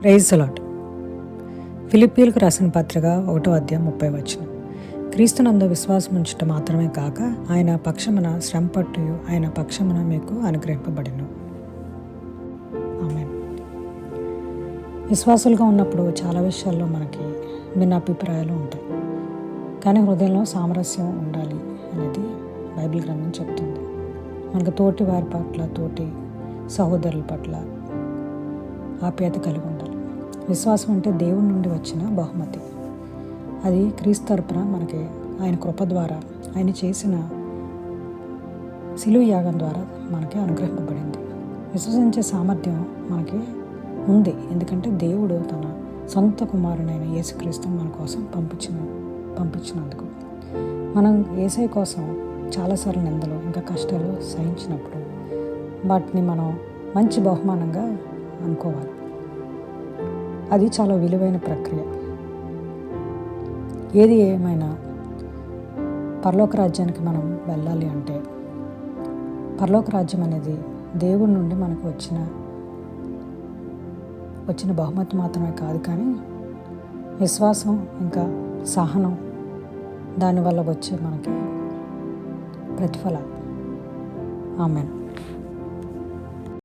Praise the lord. ఫిలిప్పీయులకు రాసిన పత్రిక 1:30 క్రీస్తునందు విశ్వాసం ఉంచుట మాత్రమే కాక ఆయన పక్షమున శ్రమపట్టు ఆయన పక్షమున మీకు అనుగ్రహింపబడెను. ఆమేన్. విశ్వాసులుగా ఉన్నప్పుడు చాలా విషయాల్లో మనకి భిన్న అభిప్రాయాలు ఉంటాయి, కానీ హృదయంలో సామరస్యం ఉండాలి అనేది బైబిల్ గ్రంథం చెప్తుంది. మనకు తోటి వారి పట్ల, తోటి సహోదరుల పట్ల ఆప్యాయత కలిగి ఉండాలి. విశ్వాసం అంటే దేవుడి నుండి వచ్చిన బహుమతి. అది క్రీస్తు తరపున మనకి ఆయన కృప ద్వారా, ఆయన చేసిన శిలువ యాగం ద్వారా మనకి అనుగ్రహింపబడింది. విశ్వసించే సామర్థ్యం మనకి ఉంది, ఎందుకంటే దేవుడు తన సొంత కుమారుడైన యేసుక్రీస్తుని మన కోసం పంపించినందుకు. మనం యేసయ్య కోసం చాలాసార్లు నిందలు ఇంకా కష్టాలు సహించినప్పుడు వాటిని మనం మంచి బహుమానంగా అనుకోవాలి. అది చాలా విలువైన ప్రక్రియ. ఏది ఏమైనా పరలోక రాజ్యానికి మనం వెళ్ళాలి అంటే, పరలోక రాజ్యం అనేది దేవుడి నుండి మనకు వచ్చిన బహుమతి మాత్రమే కాదు, కానీ విశ్వాసం ఇంకా సహనం, దానివల్ల వచ్చే మనకి ప్రతిఫలం. ఆమేన్.